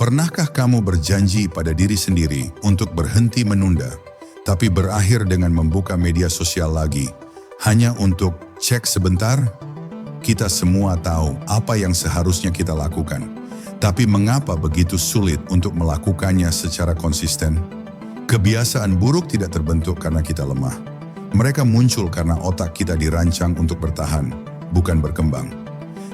Pernahkah kamu berjanji pada diri sendiri untuk berhenti menunda, tapi berakhir dengan membuka media sosial lagi, hanya untuk cek sebentar? Kita semua tahu apa yang seharusnya kita lakukan, tapi mengapa begitu sulit untuk melakukannya secara konsisten? Kebiasaan buruk tidak terbentuk karena kita lemah. Mereka muncul karena otak kita dirancang untuk bertahan, bukan berkembang.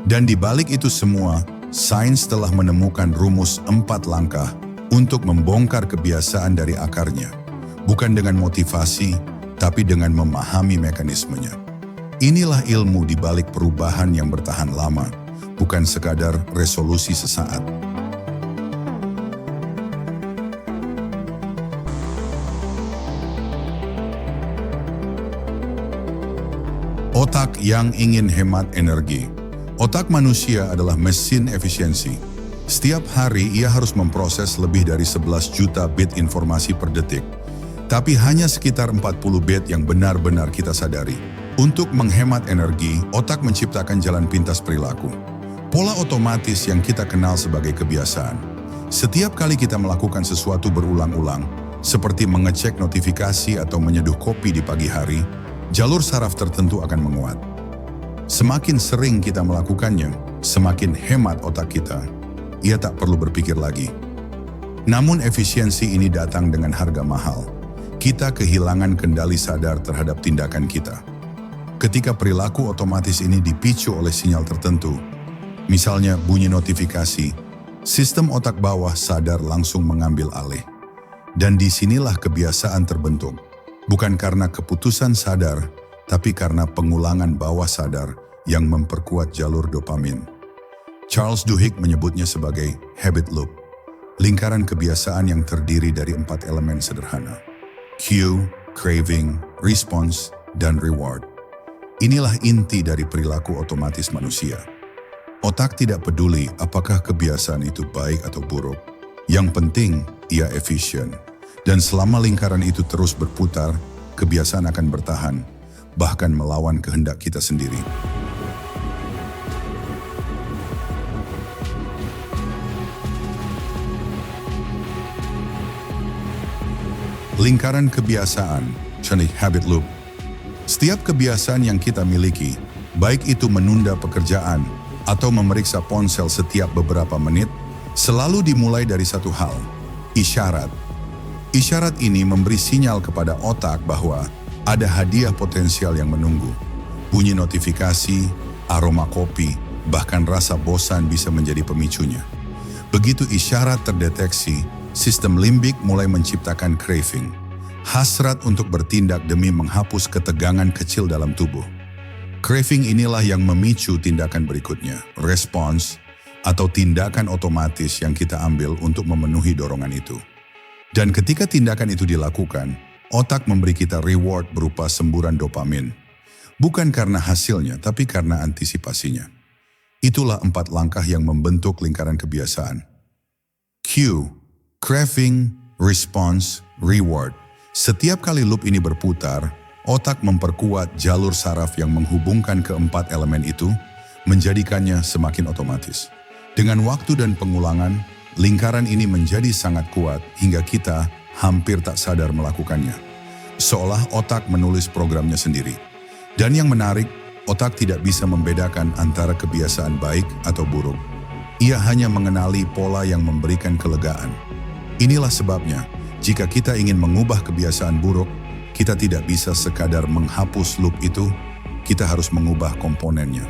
Dan di balik itu semua, sains telah menemukan rumus 4 langkah untuk membongkar kebiasaan dari akarnya. Bukan dengan motivasi, tapi dengan memahami mekanismenya. Inilah ilmu di balik perubahan yang bertahan lama, bukan sekadar resolusi sesaat. Otak yang ingin hemat energi. Otak manusia adalah mesin efisiensi. Setiap hari ia harus memproses lebih dari 11 juta bit informasi per detik. Tapi hanya sekitar 40 bit yang benar-benar kita sadari. Untuk menghemat energi, otak menciptakan jalan pintas perilaku. Pola otomatis yang kita kenal sebagai kebiasaan. Setiap kali kita melakukan sesuatu berulang-ulang, seperti mengecek notifikasi atau menyeduh kopi di pagi hari, jalur saraf tertentu akan menguat. Semakin sering kita melakukannya, semakin hemat otak kita. Ia tak perlu berpikir lagi. Namun efisiensi ini datang dengan harga mahal. Kita kehilangan kendali sadar terhadap tindakan kita. Ketika perilaku otomatis ini dipicu oleh sinyal tertentu, misalnya bunyi notifikasi, sistem otak bawah sadar langsung mengambil alih. Dan disinilah kebiasaan terbentuk. Bukan karena keputusan sadar, tapi karena pengulangan bawah sadar yang memperkuat jalur dopamin. Charles Duhigg menyebutnya sebagai habit loop, lingkaran kebiasaan yang terdiri dari 4 elemen sederhana: cue, craving, response, dan reward. Inilah inti dari perilaku otomatis manusia. Otak tidak peduli apakah kebiasaan itu baik atau buruk. Yang penting, ia efisien. Dan selama lingkaran itu terus berputar, kebiasaan akan bertahan, bahkan melawan kehendak kita sendiri. Lingkaran kebiasaan, contoh habit loop. Setiap kebiasaan yang kita miliki, baik itu menunda pekerjaan atau memeriksa ponsel setiap beberapa menit, selalu dimulai dari satu hal, isyarat. Isyarat ini memberi sinyal kepada otak bahwa ada hadiah potensial yang menunggu. Bunyi notifikasi, aroma kopi, bahkan rasa bosan bisa menjadi pemicunya. Begitu isyarat terdeteksi, sistem limbik mulai menciptakan craving, hasrat untuk bertindak demi menghapus ketegangan kecil dalam tubuh. Craving inilah yang memicu tindakan berikutnya, response, atau tindakan otomatis yang kita ambil untuk memenuhi dorongan itu. Dan ketika tindakan itu dilakukan, otak memberi kita reward berupa semburan dopamin. Bukan karena hasilnya, tapi karena antisipasinya. Itulah 4 langkah yang membentuk lingkaran kebiasaan. Cue, craving, response, reward. Setiap kali loop ini berputar, otak memperkuat jalur saraf yang menghubungkan ke-4 elemen itu, menjadikannya semakin otomatis. Dengan waktu dan pengulangan, lingkaran ini menjadi sangat kuat hingga kita hampir tak sadar melakukannya. Seolah otak menulis programnya sendiri. Dan yang menarik, otak tidak bisa membedakan antara kebiasaan baik atau buruk. Ia hanya mengenali pola yang memberikan kelegaan. Inilah sebabnya, jika kita ingin mengubah kebiasaan buruk, kita tidak bisa sekadar menghapus loop itu, kita harus mengubah komponennya.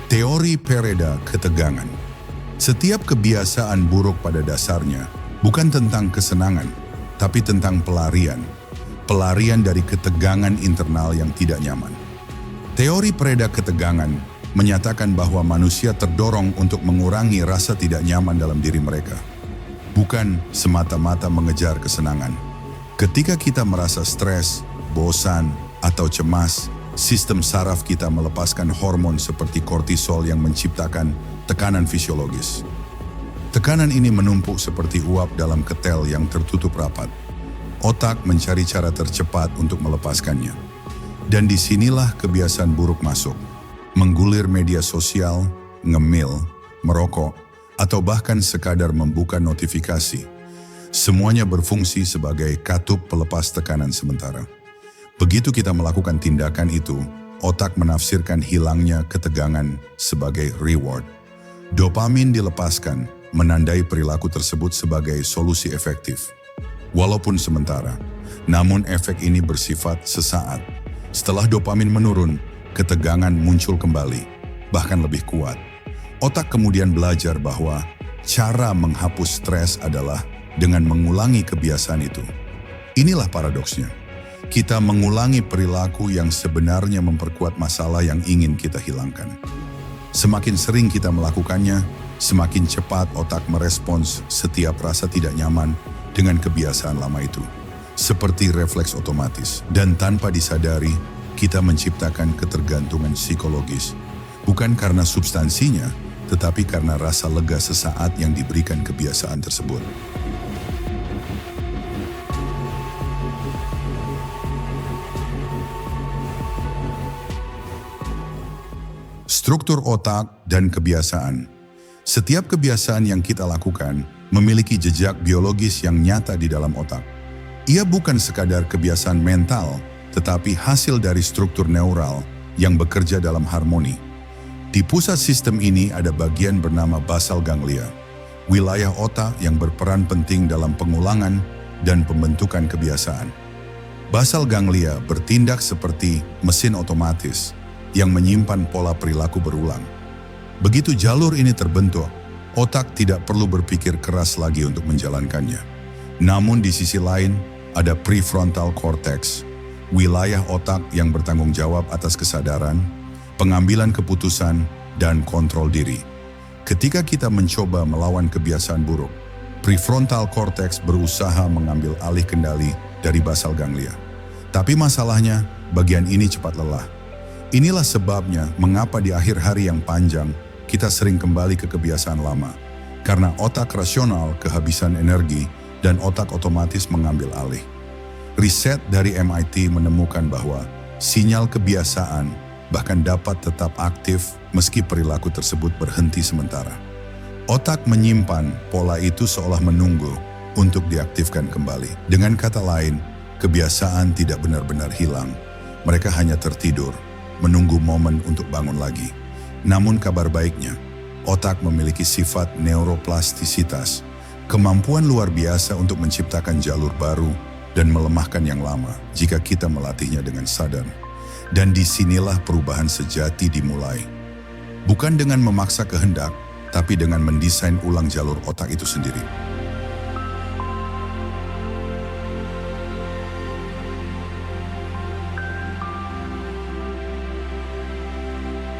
Teori pereda ketegangan. Setiap kebiasaan buruk pada dasarnya bukan tentang kesenangan, tapi tentang pelarian. Pelarian dari ketegangan internal yang tidak nyaman. Teori pereda ketegangan menyatakan bahwa manusia terdorong untuk mengurangi rasa tidak nyaman dalam diri mereka. Bukan semata-mata mengejar kesenangan. Ketika kita merasa stres, bosan, atau cemas, sistem saraf kita melepaskan hormon seperti kortisol yang menciptakan tekanan fisiologis. Tekanan ini menumpuk seperti uap dalam ketel yang tertutup rapat. Otak mencari cara tercepat untuk melepaskannya. Dan disinilah kebiasaan buruk masuk. Menggulir media sosial, ngemil, merokok, atau bahkan sekadar membuka notifikasi. Semuanya berfungsi sebagai katup pelepas tekanan sementara. Begitu kita melakukan tindakan itu, otak menafsirkan hilangnya ketegangan sebagai reward. Dopamin dilepaskan, menandai perilaku tersebut sebagai solusi efektif. Walaupun sementara, namun efek ini bersifat sesaat. Setelah dopamin menurun, ketegangan muncul kembali, bahkan lebih kuat. Otak kemudian belajar bahwa cara menghapus stres adalah dengan mengulangi kebiasaan itu. Inilah paradoksnya. Kita mengulangi perilaku yang sebenarnya memperkuat masalah yang ingin kita hilangkan. Semakin sering kita melakukannya, semakin cepat otak merespons setiap rasa tidak nyaman dengan kebiasaan lama itu. Seperti refleks otomatis, dan tanpa disadari, kita menciptakan ketergantungan psikologis. Bukan karena substansinya, tetapi karena rasa lega sesaat yang diberikan kebiasaan tersebut. Struktur otak dan kebiasaan. Setiap kebiasaan yang kita lakukan memiliki jejak biologis yang nyata di dalam otak. Ia bukan sekadar kebiasaan mental, tetapi hasil dari struktur neural yang bekerja dalam harmoni. Di pusat sistem ini ada bagian bernama basal ganglia, wilayah otak yang berperan penting dalam pengulangan dan pembentukan kebiasaan. Basal ganglia bertindak seperti mesin otomatis yang menyimpan pola perilaku berulang. Begitu jalur ini terbentuk, otak tidak perlu berpikir keras lagi untuk menjalankannya. Namun di sisi lain, ada prefrontal cortex, wilayah otak yang bertanggung jawab atas kesadaran, pengambilan keputusan, dan kontrol diri. Ketika kita mencoba melawan kebiasaan buruk, prefrontal cortex berusaha mengambil alih kendali dari basal ganglia. Tapi masalahnya, bagian ini cepat lelah. Inilah sebabnya mengapa di akhir hari yang panjang, kita sering kembali ke kebiasaan lama. Karena otak rasional kehabisan energi dan otak otomatis mengambil alih. Riset dari MIT menemukan bahwa sinyal kebiasaan bahkan dapat tetap aktif meski perilaku tersebut berhenti sementara. Otak menyimpan pola itu seolah menunggu untuk diaktifkan kembali. Dengan kata lain, kebiasaan tidak benar-benar hilang. Mereka hanya tertidur, menunggu momen untuk bangun lagi. Namun kabar baiknya, otak memiliki sifat neuroplastisitas, kemampuan luar biasa untuk menciptakan jalur baru dan melemahkan yang lama jika kita melatihnya dengan sadar. Dan disinilah perubahan sejati dimulai. Bukan dengan memaksa kehendak, tapi dengan mendesain ulang jalur otak itu sendiri.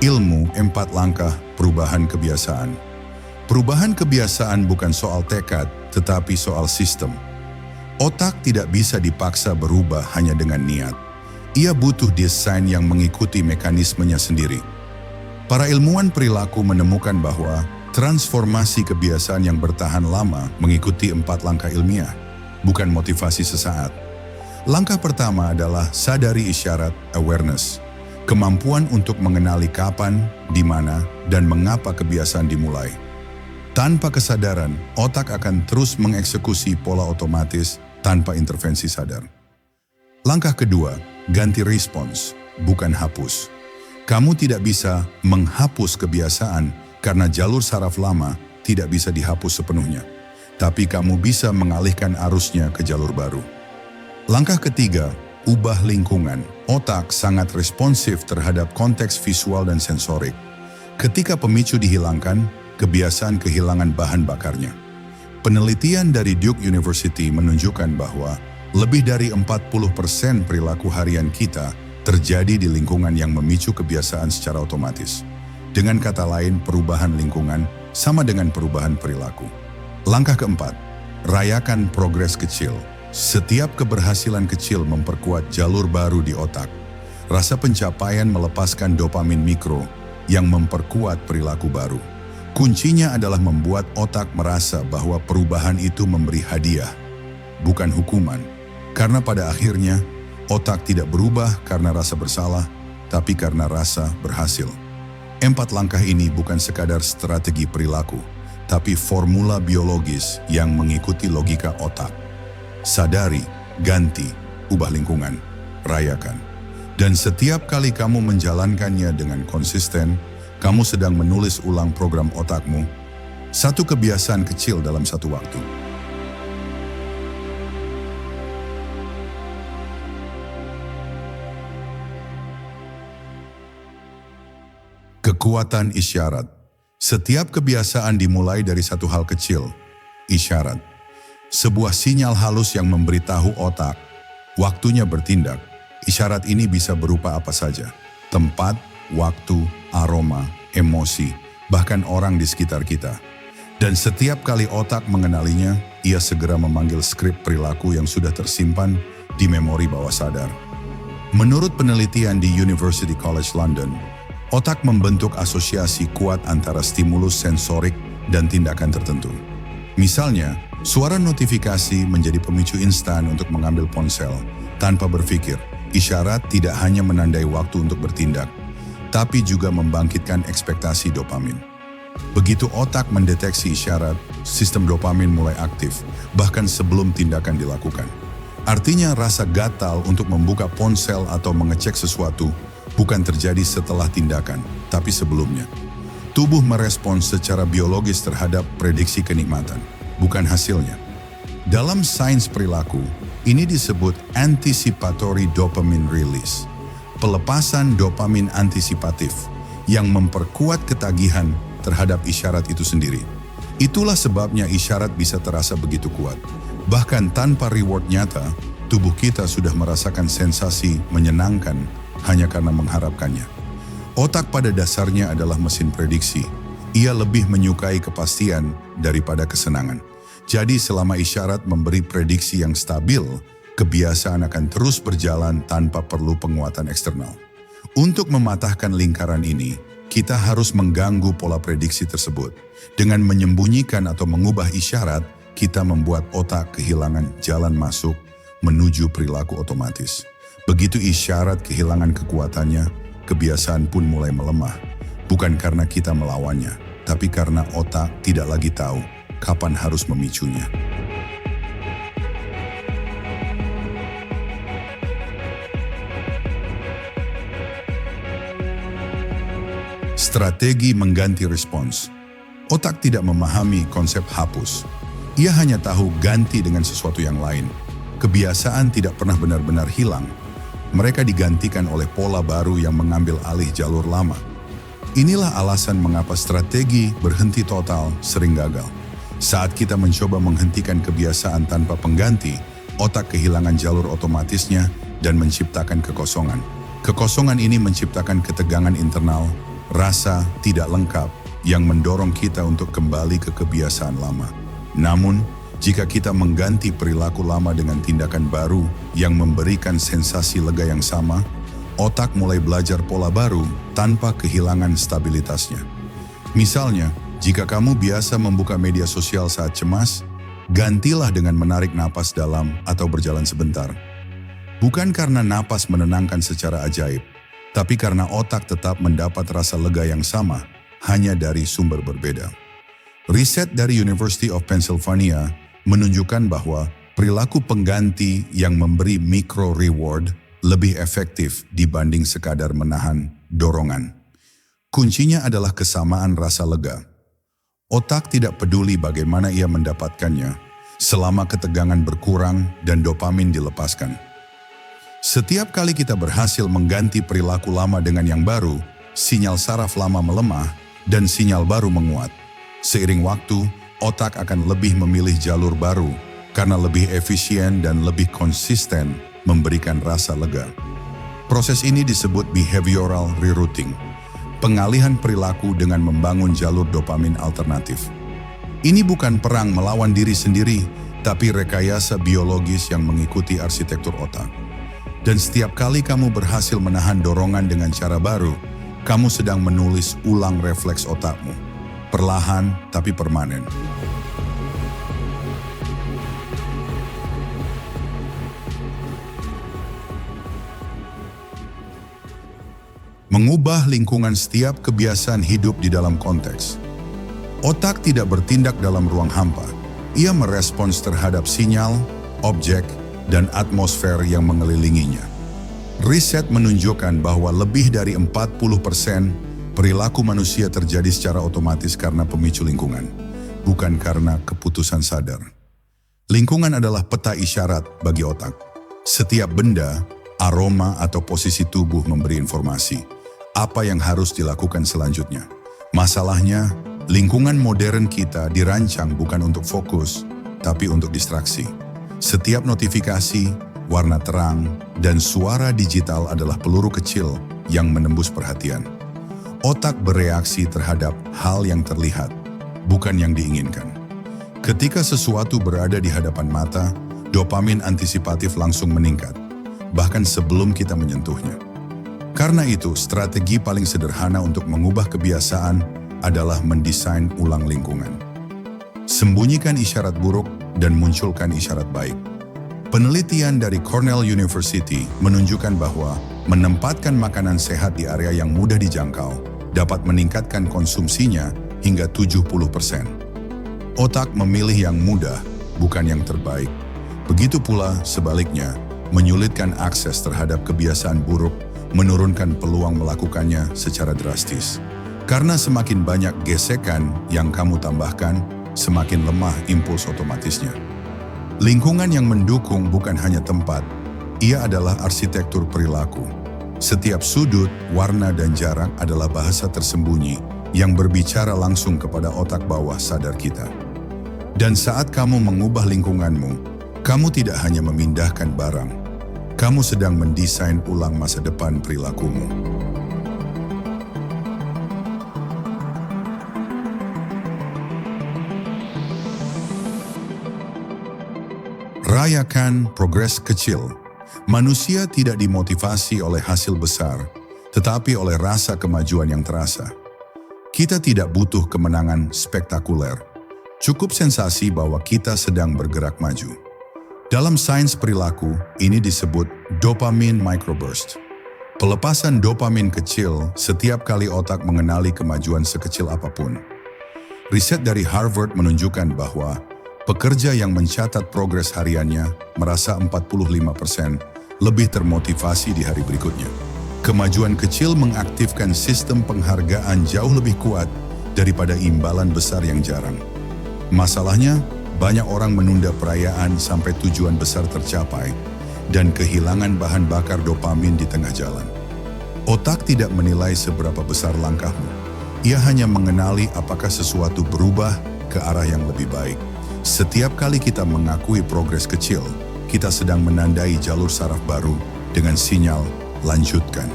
Ilmu 4 langkah perubahan kebiasaan. Perubahan kebiasaan bukan soal tekad, tetapi soal sistem. Otak tidak bisa dipaksa berubah hanya dengan niat. Ia butuh desain yang mengikuti mekanismenya sendiri. Para ilmuwan perilaku menemukan bahwa transformasi kebiasaan yang bertahan lama mengikuti 4 langkah ilmiah, bukan motivasi sesaat. Langkah pertama adalah sadari isyarat awareness. Kemampuan untuk mengenali kapan, di mana, dan mengapa kebiasaan dimulai. Tanpa kesadaran, otak akan terus mengeksekusi pola otomatis tanpa intervensi sadar. Langkah kedua, ganti respons, bukan hapus. Kamu tidak bisa menghapus kebiasaan karena jalur saraf lama tidak bisa dihapus sepenuhnya. Tapi kamu bisa mengalihkan arusnya ke jalur baru. Langkah ketiga, ubah lingkungan. Otak sangat responsif terhadap konteks visual dan sensorik. Ketika pemicu dihilangkan, kebiasaan kehilangan bahan bakarnya. Penelitian dari Duke University menunjukkan bahwa lebih dari 40% perilaku harian kita terjadi di lingkungan yang memicu kebiasaan secara otomatis. Dengan kata lain, perubahan lingkungan sama dengan perubahan perilaku. Langkah keempat, rayakan progres kecil. Setiap keberhasilan kecil memperkuat jalur baru di otak. Rasa pencapaian melepaskan dopamin mikro yang memperkuat perilaku baru. Kuncinya adalah membuat otak merasa bahwa perubahan itu memberi hadiah, bukan hukuman. Karena pada akhirnya, Otak tidak berubah karena rasa bersalah, tapi karena rasa berhasil. 4 langkah ini bukan sekadar strategi perilaku, tapi formula biologis yang mengikuti logika otak. Sadari, ganti, ubah lingkungan, rayakan. Dan setiap kali kamu menjalankannya dengan konsisten, kamu sedang menulis ulang program otakmu, satu kebiasaan kecil dalam satu waktu. Kekuatan isyarat. Setiap kebiasaan dimulai dari satu hal kecil, isyarat. Sebuah sinyal halus yang memberitahu otak, waktunya bertindak. Isyarat ini bisa berupa apa saja, tempat, waktu, aroma, emosi, bahkan orang di sekitar kita. Dan setiap kali otak mengenalinya, ia segera memanggil skrip perilaku yang sudah tersimpan di memori bawah sadar. Menurut penelitian di University College London, otak membentuk asosiasi kuat antara stimulus sensorik dan tindakan tertentu. Misalnya, suara notifikasi menjadi pemicu instan untuk mengambil ponsel tanpa berpikir. Isyarat tidak hanya menandai waktu untuk bertindak, tapi juga membangkitkan ekspektasi dopamin. Begitu otak mendeteksi isyarat, sistem dopamin mulai aktif, bahkan sebelum tindakan dilakukan. Artinya rasa gatal untuk membuka ponsel atau mengecek sesuatu bukan terjadi setelah tindakan, tapi sebelumnya. Tubuh merespons secara biologis terhadap prediksi kenikmatan, bukan hasilnya. Dalam sains perilaku, ini disebut anticipatory dopamine release, pelepasan dopamin antisipatif yang memperkuat ketagihan terhadap isyarat itu sendiri. Itulah sebabnya isyarat bisa terasa begitu kuat. Bahkan tanpa reward nyata, tubuh kita sudah merasakan sensasi menyenangkan hanya karena mengharapkannya. Otak pada dasarnya adalah mesin prediksi. Ia lebih menyukai kepastian daripada kesenangan. Jadi selama isyarat memberi prediksi yang stabil, kebiasaan akan terus berjalan tanpa perlu penguatan eksternal. Untuk mematahkan lingkaran ini, kita harus mengganggu pola prediksi tersebut. Dengan menyembunyikan atau mengubah isyarat, kita membuat otak kehilangan jalan masuk menuju perilaku otomatis. Begitu isyarat kehilangan kekuatannya, kebiasaan pun mulai melemah. Bukan karena kita melawannya, tapi karena otak tidak lagi tahu kapan harus memicunya. Strategi mengganti respons. Otak tidak memahami konsep hapus. Ia hanya tahu ganti dengan sesuatu yang lain. Kebiasaan tidak pernah benar-benar hilang. Mereka digantikan oleh pola baru yang mengambil alih jalur lama. Inilah alasan mengapa strategi berhenti total sering gagal. Saat kita mencoba menghentikan kebiasaan tanpa pengganti, otak kehilangan jalur otomatisnya dan menciptakan kekosongan. Kekosongan ini menciptakan ketegangan internal, rasa tidak lengkap yang mendorong kita untuk kembali ke kebiasaan lama. Namun, jika kita mengganti perilaku lama dengan tindakan baru yang memberikan sensasi lega yang sama, otak mulai belajar pola baru tanpa kehilangan stabilitasnya. Misalnya, jika kamu biasa membuka media sosial saat cemas, gantilah dengan menarik napas dalam atau berjalan sebentar. Bukan karena napas menenangkan secara ajaib, tapi karena otak tetap mendapat rasa lega yang sama, hanya dari sumber berbeda. Riset dari University of Pennsylvania menunjukkan bahwa perilaku pengganti yang memberi micro reward lebih efektif dibanding sekadar menahan dorongan. Kuncinya adalah kesamaan rasa lega. Otak tidak peduli bagaimana ia mendapatkannya, selama ketegangan berkurang dan dopamin dilepaskan. Setiap kali kita berhasil mengganti perilaku lama dengan yang baru, sinyal saraf lama melemah dan sinyal baru menguat. Seiring waktu, otak akan lebih memilih jalur baru karena lebih efisien dan lebih konsisten memberikan rasa lega. Proses ini disebut behavioral rerouting, pengalihan perilaku dengan membangun jalur dopamin alternatif. Ini bukan perang melawan diri sendiri, tapi rekayasa biologis yang mengikuti arsitektur otak. Dan setiap kali kamu berhasil menahan dorongan dengan cara baru, kamu sedang menulis ulang refleks otakmu. Perlahan tapi permanen. Mengubah lingkungan setiap kebiasaan hidup di dalam konteks. Otak tidak bertindak dalam ruang hampa. Ia merespons terhadap sinyal, objek, dan atmosfer yang mengelilinginya. Riset menunjukkan bahwa lebih dari 40% perilaku manusia terjadi secara otomatis karena pemicu lingkungan, bukan karena keputusan sadar. Lingkungan adalah peta isyarat bagi otak. Setiap benda, aroma, atau posisi tubuh memberi informasi apa yang harus dilakukan selanjutnya. Masalahnya, lingkungan modern kita dirancang bukan untuk fokus, tapi untuk distraksi. Setiap notifikasi, warna terang, dan suara digital adalah peluru kecil yang menembus perhatian. Otak bereaksi terhadap hal yang terlihat, bukan yang diinginkan. Ketika sesuatu berada di hadapan mata, dopamin antisipatif langsung meningkat, bahkan sebelum kita menyentuhnya. Karena itu, strategi paling sederhana untuk mengubah kebiasaan adalah mendesain ulang lingkungan. Sembunyikan isyarat buruk dan munculkan isyarat baik. Penelitian dari Cornell University menunjukkan bahwa menempatkan makanan sehat di area yang mudah dijangkau dapat meningkatkan konsumsinya hingga 70%. Otak memilih yang mudah, bukan yang terbaik. Begitu pula sebaliknya, menyulitkan akses terhadap kebiasaan buruk menurunkan peluang melakukannya secara drastis. Karena semakin banyak gesekan yang kamu tambahkan, semakin lemah impuls otomatisnya. Lingkungan yang mendukung bukan hanya tempat, ia adalah arsitektur perilaku. Setiap sudut, warna, dan jarak adalah bahasa tersembunyi yang berbicara langsung kepada otak bawah sadar kita. Dan saat kamu mengubah lingkunganmu, kamu tidak hanya memindahkan barang, kamu sedang mendesain ulang masa depan perilakumu. Rayakan progres kecil. Manusia tidak dimotivasi oleh hasil besar, tetapi oleh rasa kemajuan yang terasa. Kita tidak butuh kemenangan spektakuler. Cukup sensasi bahwa kita sedang bergerak maju. Dalam sains perilaku, ini disebut dopamine microburst. Pelepasan dopamin kecil setiap kali otak mengenali kemajuan sekecil apapun. Riset dari Harvard menunjukkan bahwa pekerja yang mencatat progres hariannya merasa 45% lebih termotivasi di hari berikutnya. Kemajuan kecil mengaktifkan sistem penghargaan jauh lebih kuat daripada imbalan besar yang jarang. Masalahnya, banyak orang menunda perayaan sampai tujuan besar tercapai dan kehilangan bahan bakar dopamin di tengah jalan. Otak tidak menilai seberapa besar langkahmu. Ia hanya mengenali apakah sesuatu berubah ke arah yang lebih baik. Setiap kali kita mengakui progres kecil, kita sedang menandai jalur saraf baru dengan sinyal lanjutkan.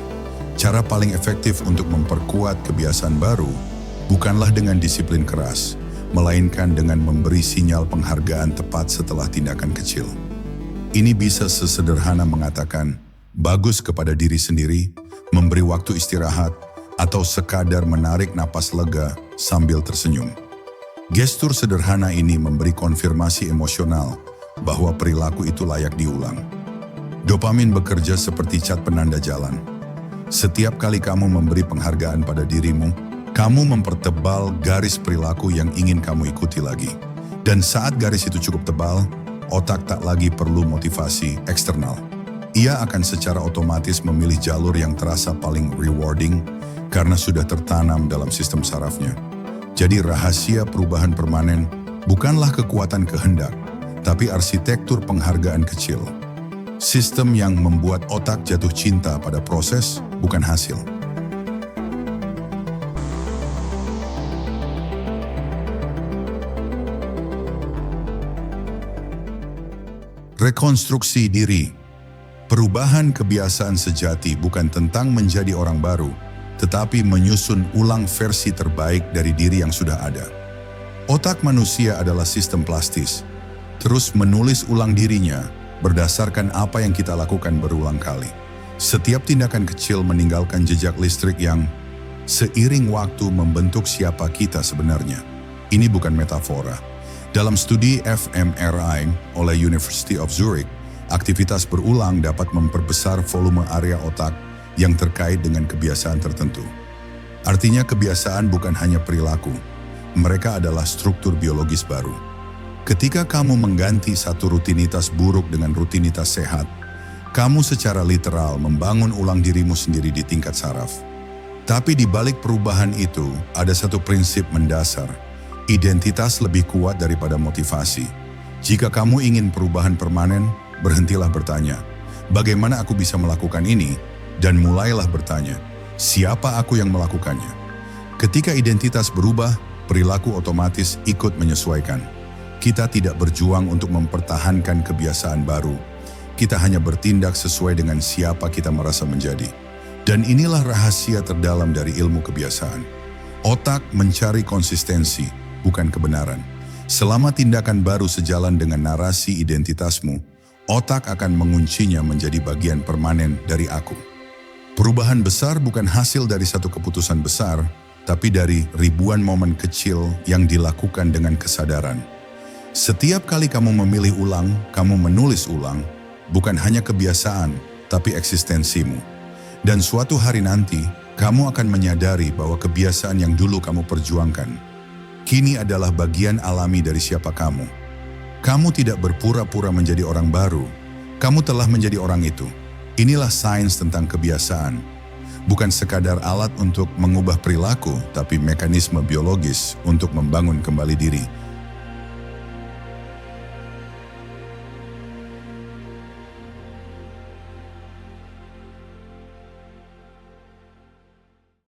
Cara paling efektif untuk memperkuat kebiasaan baru bukanlah dengan disiplin keras, melainkan dengan memberi sinyal penghargaan tepat setelah tindakan kecil. Ini bisa sesederhana mengatakan, bagus kepada diri sendiri, memberi waktu istirahat, atau sekadar menarik napas lega sambil tersenyum. Gestur sederhana ini memberi konfirmasi emosional bahwa perilaku itu layak diulang. Dopamin bekerja seperti cat penanda jalan. Setiap kali kamu memberi penghargaan pada dirimu, kamu mempertebal garis perilaku yang ingin kamu ikuti lagi. Dan saat garis itu cukup tebal, otak tak lagi perlu motivasi eksternal. Ia akan secara otomatis memilih jalur yang terasa paling rewarding karena sudah tertanam dalam sistem sarafnya. Jadi rahasia perubahan permanen bukanlah kekuatan kehendak, tapi arsitektur penghargaan kecil. Sistem yang membuat otak jatuh cinta pada proses, bukan hasil. Rekonstruksi diri. Perubahan kebiasaan sejati bukan tentang menjadi orang baru, tetapi menyusun ulang versi terbaik dari diri yang sudah ada. Otak manusia adalah sistem plastis, terus menulis ulang dirinya berdasarkan apa yang kita lakukan berulang kali. Setiap tindakan kecil meninggalkan jejak listrik yang seiring waktu membentuk siapa kita sebenarnya. Ini bukan metafora. Dalam studi fMRI oleh University of Zurich, aktivitas berulang dapat memperbesar volume area otak yang terkait dengan kebiasaan tertentu. Artinya kebiasaan bukan hanya perilaku, mereka adalah struktur biologis baru. Ketika kamu mengganti satu rutinitas buruk dengan rutinitas sehat, kamu secara literal membangun ulang dirimu sendiri di tingkat saraf. Tapi di balik perubahan itu, ada satu prinsip mendasar. Identitas lebih kuat daripada motivasi. Jika kamu ingin perubahan permanen, berhentilah bertanya, bagaimana aku bisa melakukan ini? Dan mulailah bertanya, siapa aku yang melakukannya? Ketika identitas berubah, perilaku otomatis ikut menyesuaikan. Kita tidak berjuang untuk mempertahankan kebiasaan baru. Kita hanya bertindak sesuai dengan siapa kita merasa menjadi. Dan inilah rahasia terdalam dari ilmu kebiasaan. Otak mencari konsistensi, bukan kebenaran. Selama tindakan baru sejalan dengan narasi identitasmu, otak akan menguncinya menjadi bagian permanen dari aku. Perubahan besar bukan hasil dari satu keputusan besar, tapi dari ribuan momen kecil yang dilakukan dengan kesadaran. Setiap kali kamu memilih ulang, kamu menulis ulang, bukan hanya kebiasaan, tapi eksistensimu. Dan suatu hari nanti, kamu akan menyadari bahwa kebiasaan yang dulu kamu perjuangkan, kini adalah bagian alami dari siapa kamu. Kamu tidak berpura-pura menjadi orang baru, kamu telah menjadi orang itu. Inilah sains tentang kebiasaan. Bukan sekadar alat untuk mengubah perilaku, tapi mekanisme biologis untuk membangun kembali diri.